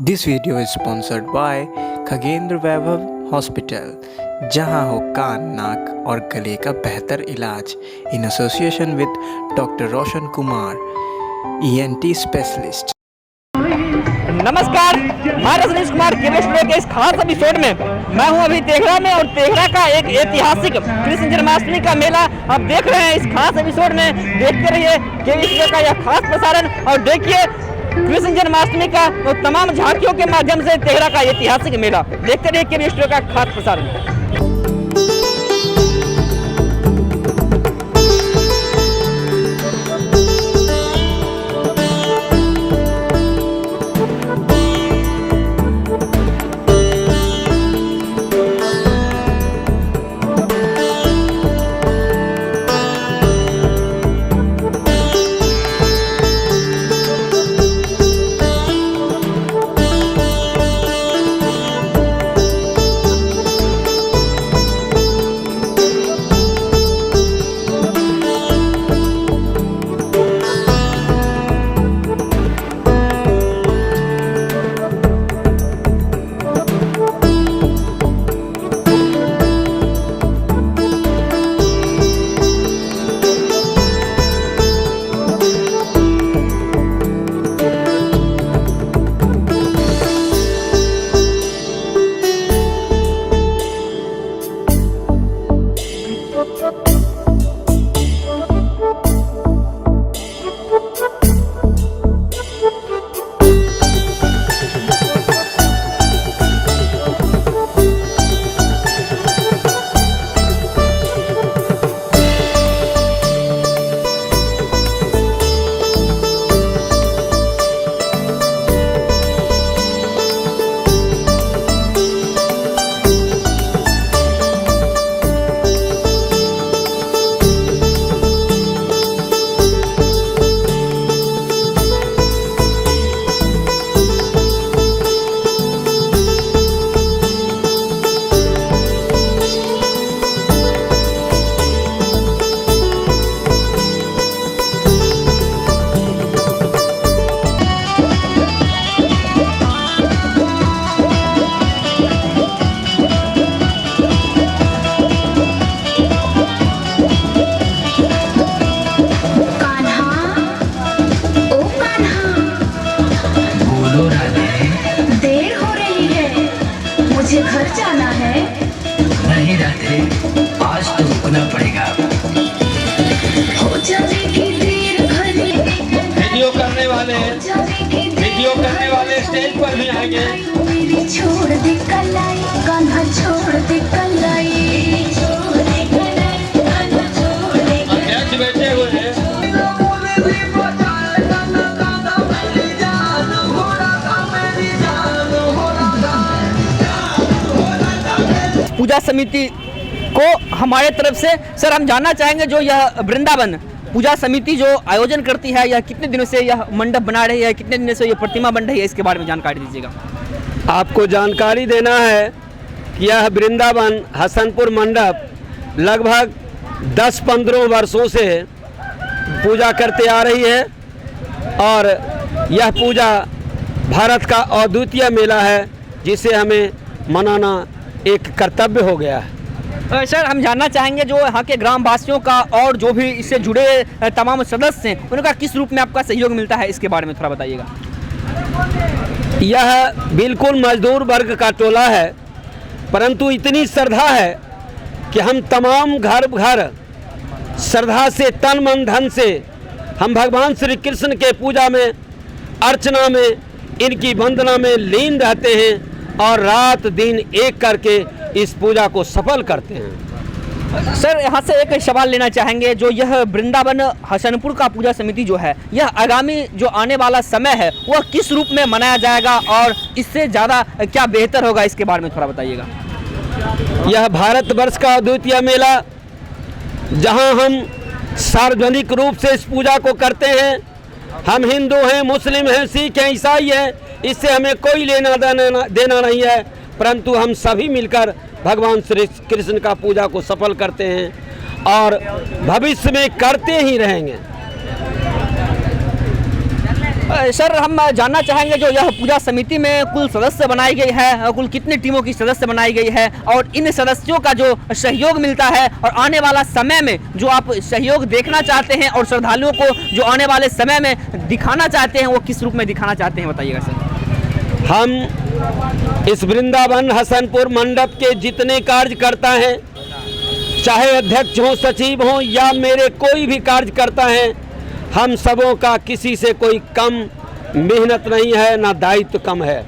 This video is sponsored by Khagendra Vaibhav hospital, जहां हो कान, नाक और गले का बेहतर इलाज in association with doctor Roshan Kumar, ENT specialist. नमस्कार, मैं रजनीश कुमार केमिस्ट्री के इस खास एपिसोड में मैं हूं अभी तेघड़ा में, और तेघड़ा का एक ऐतिहासिक कृष्ण जन्माष्टमी का मेला आप देख रहे हैं। इस खास एपिसोड में देखते रहिए केमिस्ट्री का यह खास प्रसारण और देखिए कृष्ण जन्माष्टमी का वो तमाम झांकियों के माध्यम से तेघड़ा का ऐतिहासिक मेला। देखते रहिए केमिस्ट्री का खास प्रसारण। घर जाना है। नहीं रहते, आज तो रुकना पड़ेगा। हो जाएगी देर भरी। वीडियो करने वाले स्टेज पर भी आएंगे। मेरी छोड़ दे कलाई, कान्हा छोड़ दे कलाई, छोड़ दे कलाई, कान्हा छोड़ दे कलाई। अध्यक्ष बैठे हुए हैं। पूजा समिति को हमारे तरफ से सर हम जानना चाहेंगे, जो यह वृंदावन पूजा समिति जो आयोजन करती है, यह कितने दिनों से यह मंडप बना रही है, कितने दिनों से यह प्रतिमा बन रही है, इसके बारे में जानकारी दीजिएगा। आपको जानकारी देना है कि यह वृंदावन हसनपुर मंडप लगभग 10-15 वर्षों से पूजा करते आ रही है, और यह पूजा भारत का अद्वितीय मेला है, जिसे हमें मनाना एक कर्तव्य हो गया है। सर हम जानना चाहेंगे, जो यहाँ के ग्रामवासियों का और जो भी इससे जुड़े तमाम सदस्य हैं, उनका किस रूप में आपका सहयोग मिलता है, इसके बारे में थोड़ा बताइएगा। यह बिल्कुल मजदूर वर्ग का टोला है, परंतु इतनी श्रद्धा है कि हम तमाम घर घर श्रद्धा से, तन मन धन से हम भगवान श्री कृष्ण के पूजा में, अर्चना में, इनकी वंदना में लीन रहते हैं, और रात दिन एक करके इस पूजा को सफल करते हैं। सर यहाँ से एक सवाल लेना चाहेंगे, जो यह वृंदावन हसनपुर का पूजा समिति जो है, यह आगामी जो आने वाला समय है वह किस रूप में मनाया जाएगा, और इससे ज़्यादा क्या बेहतर होगा, इसके बारे में थोड़ा बताइएगा। यह भारतवर्ष का अद्वितीय मेला, जहां हम सार्वजनिक रूप से इस पूजा को करते हैं। हम हिंदू हैं, मुस्लिम हैं, सिख हैं, ईसाई हैं, इससे हमें कोई लेना देना नहीं है, परंतु हम सभी मिलकर भगवान श्री कृष्ण का पूजा को सफल करते हैं और भविष्य में करते ही रहेंगे। सर हम जानना चाहेंगे जो यह पूजा समिति में कुल सदस्य बनाई गई है, कुल कितनी टीमों की सदस्य बनाई गई है और इन सदस्यों का जो सहयोग मिलता है और आने वाला समय में जो आप सहयोग देखना चाहते हैं और श्रद्धालुओं को जो आने वाले समय में दिखाना चाहते हैं वो किस रूप में दिखाना चाहते हैं बताइएगा सर। हम इस वृंदावन हसनपुर मंडप के जितने कार्यकर्ता हैं, चाहे अध्यक्ष हो, सचिव हो या मेरे कोई भी कार्यकर्ता हैं, हम सबों का किसी से कोई कम मेहनत नहीं है, ना दायित्व कम है।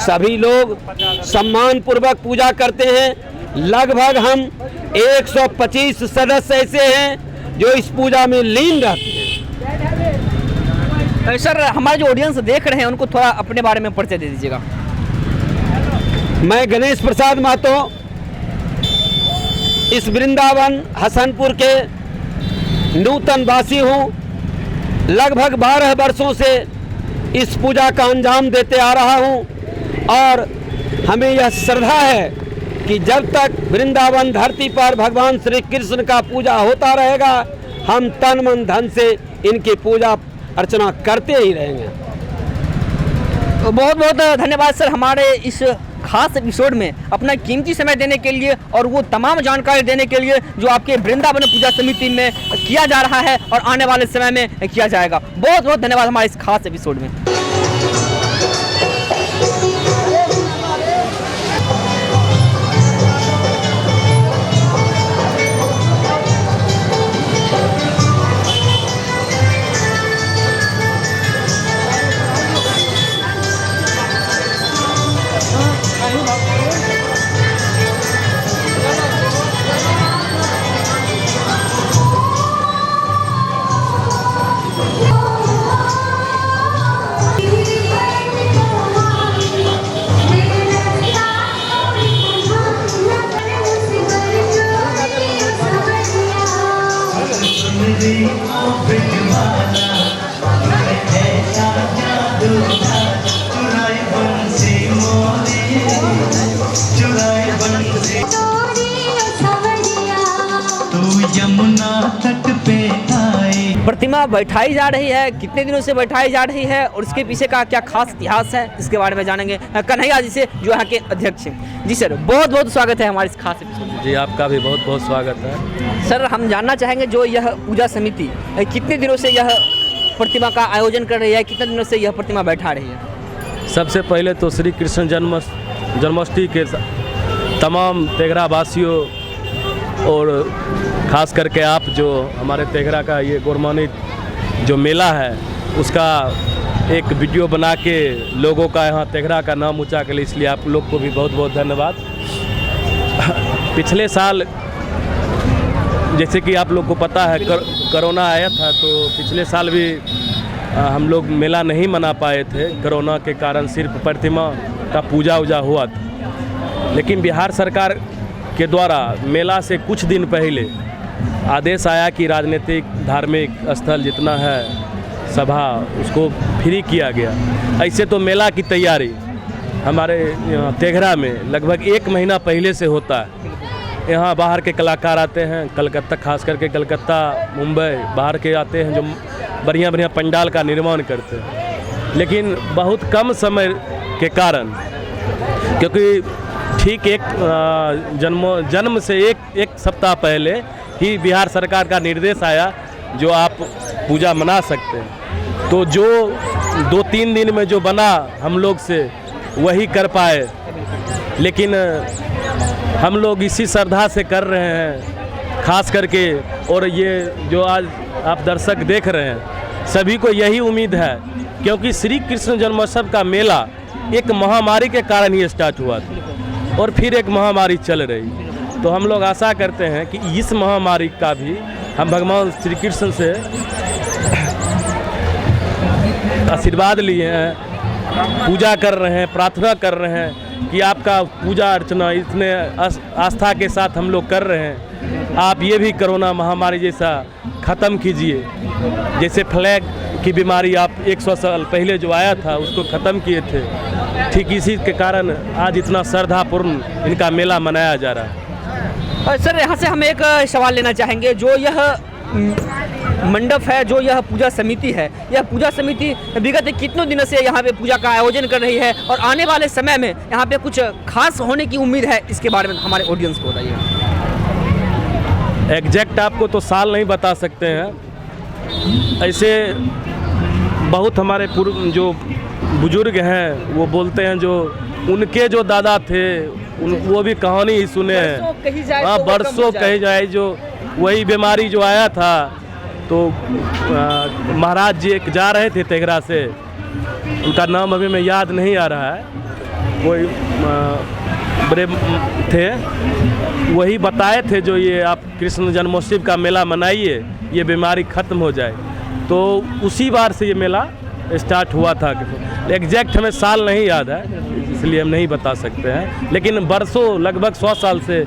सभी लोग सम्मान पूर्वक पूजा करते हैं। लगभग हम 125 सदस्य ऐसे हैं जो इस पूजा में लीन रहते हैं। सर हमारे जो ऑडियंस देख रहे हैं उनको थोड़ा अपने बारे में परिचय दे दीजिएगा। मैं गणेश प्रसाद महतो इस वृंदावन हसनपुर के नूतन वासी हूँ। लगभग 12 वर्षों से इस पूजा का अंजाम देते आ रहा हूँ और हमें यह श्रद्धा है कि जब तक वृंदावन धरती पर भगवान श्री कृष्ण का पूजा होता रहेगा, हम तन मन धन से इनकी पूजा अर्चना करते ही रहेंगे। बहुत बहुत धन्यवाद सर हमारे इस खास एपिसोड में अपना कीमती समय देने के लिए और वो तमाम जानकारी देने के लिए जो आपके वृंदावन पूजा समिति में किया जा रहा है और आने वाले समय में किया जाएगा। बहुत बहुत धन्यवाद हमारे इस खास एपिसोड में। प्रतिमा बैठाई जा रही है, कितने दिनों से बैठाई जा रही है और इसके पीछे का क्या खास इतिहास है, इसके बारे में जानेंगे कन्हैया जी से जो यहाँ के अध्यक्ष हैं। जी सर बहुत बहुत स्वागत है हमारे इस खास एपिसोड में। जी आपका भी बहुत बहुत स्वागत है। सर हम जानना चाहेंगे जो यह पूजा समिति कितने दिनों से यह प्रतिमा का आयोजन कर रही है, कितने दिनों से यह प्रतिमा बैठा रही है? सबसे पहले तो श्री कृष्ण जन्माष्टमी के तमाम तेघरा वासियों और ख़ास करके आप जो हमारे तेघरा का ये गौरवान्वित जो मेला है उसका एक वीडियो बना के लोगों का यहाँ तेघरा का नाम ऊंचा के लिए, इसलिए आप लोग को भी बहुत बहुत धन्यवाद। पिछले साल जैसे कि आप लोग को पता है कोरोना आया था, तो पिछले साल भी हम लोग मेला नहीं मना पाए थे कोरोना के कारण, सिर्फ प्रतिमा का पूजा वूजा हुआ था। लेकिन बिहार सरकार के द्वारा मेला से कुछ दिन पहले आदेश आया कि राजनीतिक धार्मिक स्थल जितना है सभा उसको फ्री किया गया। ऐसे तो मेला की तैयारी हमारे यहाँ तेघरा में लगभग 1 महीना पहले से होता है। यहाँ बाहर के कलाकार आते हैं, कलकत्ता खास करके कलकत्ता मुंबई बाहर के आते हैं जो बढ़िया बढ़िया पंडाल का निर्माण करते हैं। लेकिन बहुत कम समय के कारण, क्योंकि ठीक जन्म से एक सप्ताह पहले ही बिहार सरकार का निर्देश आया जो आप पूजा मना सकते हैं, तो जो 2-3 दिन में जो बना हम लोग से वही कर पाए। लेकिन हम लोग इसी श्रद्धा से कर रहे हैं खास करके, और ये जो आज आप दर्शक देख रहे हैं सभी को यही उम्मीद है, क्योंकि श्री कृष्ण जन्मोत्सव का मेला एक महामारी के कारण ही स्टार्ट हुआ था और फिर एक महामारी चल रही। तो हम लोग आशा करते हैं कि इस महामारी का भी हम भगवान श्री कृष्ण से आशीर्वाद लिए हैं, पूजा कर रहे हैं, प्रार्थना कर रहे हैं कि आपका पूजा अर्चना इतने आस्था के साथ हम लोग कर रहे हैं, आप ये भी कोरोना महामारी जैसा ख़त्म कीजिए। जैसे फ्लैग की बीमारी आप 100 साल पहले जो आया था उसको ख़त्म किए थे, ठीक इसी के कारण आज इतना श्रद्धापूर्ण इनका मेला मनाया जा रहा है। सर यहाँ से हम एक सवाल लेना चाहेंगे, जो यह मंडप है, जो यह पूजा समिति है, यह पूजा समिति विगत कितनों दिनों से यहाँ पे पूजा का आयोजन कर रही है और आने वाले समय में यहाँ पे कुछ खास होने की उम्मीद है, इसके बारे में हमारे ऑडियंस को बताइए। एग्जैक्ट आपको तो साल नहीं बता सकते हैं, ऐसे बहुत हमारे पूर्व जो बुजुर्ग हैं वो बोलते हैं, जो उनके जो दादा थे वो भी कहानी ही सुने हैं। हाँ, बरसों कही जाए, जो वही बीमारी जो आया था तो महाराज जी एक जा रहे थे तेघरा से, उनका नाम अभी मैं याद नहीं आ रहा है, कोई बड़े थे, वही बताए थे जो ये आप कृष्ण जन्मोत्सव का मेला मनाइए, ये बीमारी ख़त्म हो जाए। तो उसी बार से ये मेला स्टार्ट हुआ था। एग्जैक्ट हमें साल नहीं याद है, इसलिए हम नहीं बता सकते हैं, लेकिन बरसों लगभग 100 साल से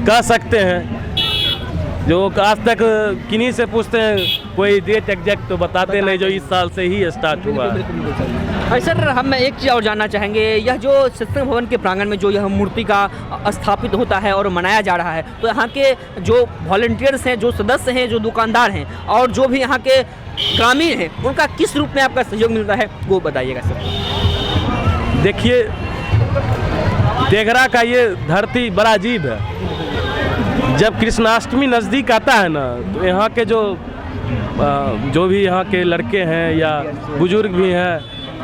कह सकते हैं। जो आज तक किन्हीं से पूछते हैं कोई डेट एग्जैक्ट तो बताते नहीं, जो इस साल से ही स्टार्ट हुआ है। सर, हम एक चीज़ और जानना चाहेंगे, यह जो सत्संग भवन के प्रांगण में जो यह मूर्ति का स्थापित होता है और मनाया जा रहा है, तो यहाँ के जो वॉलंटियर्स हैं, जो सदस्य हैं, जो दुकानदार हैं और जो भी यहाँ के ग्रामीण हैं, उनका किस रूप में आपका सहयोग मिलता है, वो बताइएगा सर। देखिए, तेघरा का ये धरती बड़ा अजीब है। जब कृष्णाष्टमी नज़दीक आता है ना, तो यहाँ के जो भी यहाँ के लड़के हैं या बुजुर्ग भी हैं,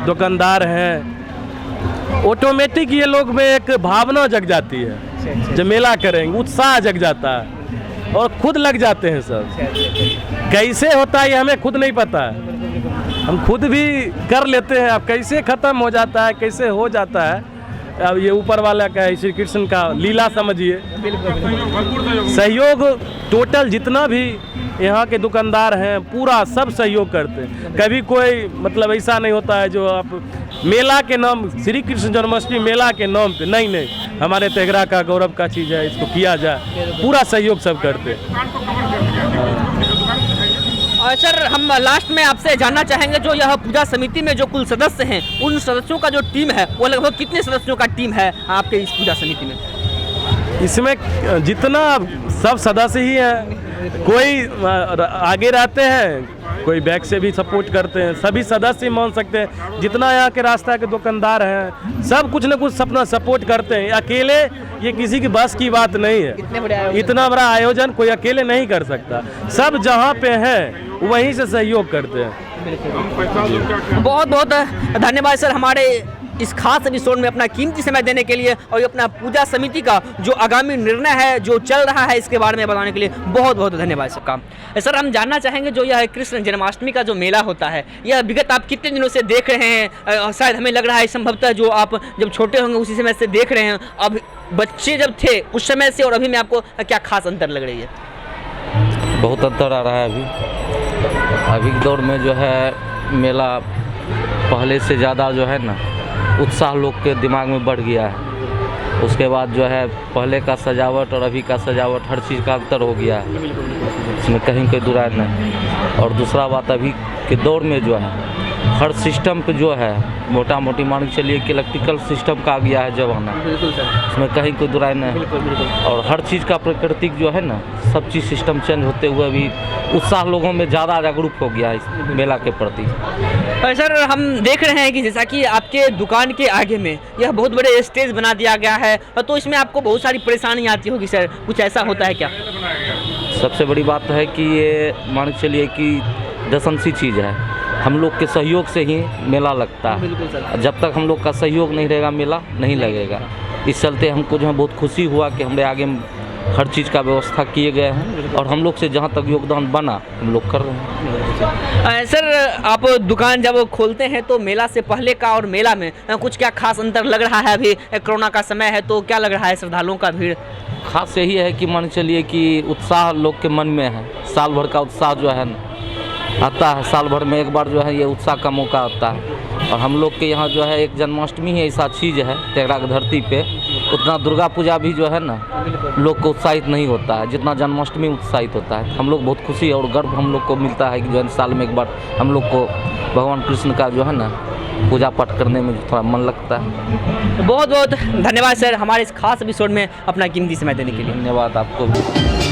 दुकानदार हैं, ऑटोमेटिक ये लोग में एक भावना जग जाती है। जब मेला करेंगे उत्साह जग जाता है और खुद लग जाते हैं सब। कैसे होता है ये हमें खुद नहीं पता है, हम खुद भी कर लेते हैं। अब कैसे ख़त्म हो जाता है, कैसे हो जाता है, अब ये ऊपर वाला का है, श्री कृष्ण का लीला समझिए। सहयोग टोटल जितना भी यहाँ के दुकानदार हैं पूरा सब सहयोग करते हैं। कभी कोई मतलब ऐसा नहीं होता है जो आप मेला के नाम, श्री कृष्ण जन्माष्टमी मेला के नाम पे नहीं, हमारे तेघरा का गौरव का चीज़ है, इसको किया जाए, पूरा सहयोग सब करते हैं। सर, हम लास्ट में आपसे जानना चाहेंगे, जो यह पूजा समिति में जो कुल सदस्य हैं, उन सदस्यों का जो टीम है वो लगभग कितने सदस्यों का टीम है आपके इस पूजा समिति में? इसमें जितना सब सदस्य ही हैं, कोई आगे रहते हैं, कोई बैक से भी सपोर्ट करते हैं, सभी सदस्य ही मान सकते हैं। जितना यहाँ के रास्ता के दुकानदार हैं सब कुछ न कुछ अपना सपोर्ट करते हैं। अकेले ये किसी की बस की बात नहीं है, इतना बड़ा आयोजन कोई अकेले नहीं कर सकता। सब जहाँ पे हैं वहीं से सहयोग करते हैं। बहुत बहुत धन्यवाद सर, हमारे इस खास एपिसोड में अपना कीमती समय देने के लिए और अपना पूजा समिति का जो आगामी निर्णय है, जो चल रहा है, इसके बारे में बताने के लिए बहुत बहुत धन्यवाद सबका। सर, हम जानना चाहेंगे, जो यह कृष्ण जन्माष्टमी का जो मेला होता है, यह विगत आप कितने दिनों से देख रहे हैं? शायद हमें लग रहा है संभवतः जो आप जब छोटे होंगे उसी समय से देख रहे हैं। अब बच्चे जब थे उस समय से और अभी में आपको क्या खास अंतर लग रही है? बहुत अंतर आ रहा है। अभी के दौर में जो है मेला पहले से ज़्यादा जो है ना उत्साह लोग के दिमाग में बढ़ गया है। उसके बाद जो है पहले का सजावट और अभी का सजावट हर चीज़ का अंतर हो गया है, इसमें कहीं कोई दुराय नहीं। और दूसरा बात, अभी के दौर में जो है हर सिस्टम पे जो है मोटा मोटी मान के चलिए कि इलेक्ट्रिकल सिस्टम का आ गया है जमाना, इसमें कहीं कोई दुराय नहीं। और हर चीज़ का प्राकृतिक जो है ना सब चीज़ सिस्टम चेंज होते हुए अभी उत्साह लोगों में ज़्यादा जागरूक हो गया है इस मेला के प्रति। सर, हम देख रहे हैं कि जैसा कि आपके दुकान के आगे में यह बहुत बड़े स्टेज बना दिया गया है, तो इसमें आपको बहुत सारी परेशानी आती होगी सर, कुछ ऐसा होता है क्या? सबसे बड़ी बात है कि ये मान के चलिए कि दशंसी चीज़ है, हम लोग के सहयोग से ही मेला लगता है। जब तक हम लोग का सहयोग नहीं रहेगा मेला नहीं लगेगा। इस चलते हमको जो है बहुत खुशी हुआ कि हमारे आगे हर चीज़ का व्यवस्था किए गए हैं और हम लोग से जहाँ तक योगदान बना हम लोग कर रहे हैं। सर, आप दुकान जब खोलते हैं तो मेला से पहले का और मेला में कुछ क्या खास अंतर लग रहा है? अभी कोरोना का समय है तो क्या लग रहा है श्रद्धालुओं का भीड़? खास यही है कि मान चलिए कि उत्साह लोग के मन में है, साल भर का उत्साह जो है आता है, साल भर में एक बार जो है ये उत्साह का मौका आता है। और हम लोग के यहाँ जो है एक जन्माष्टमी ही ऐसा चीज़ है तेघरा की धरती पे, उतना दुर्गा पूजा भी जो है ना लोग को उत्साहित नहीं होता है जितना जन्माष्टमी उत्साहित होता है। हम लोग बहुत खुशी और गर्व हम लोग को मिलता है कि जो है साल में एक बार हम लोग को भगवान कृष्ण का जो है ना पूजा पाठ करने में थोड़ा मन लगता है। बहुत बहुत धन्यवाद सर, हमारे इस खास एपिसोड में अपना कीमती समय देने के लिए। धन्यवाद आपको भी।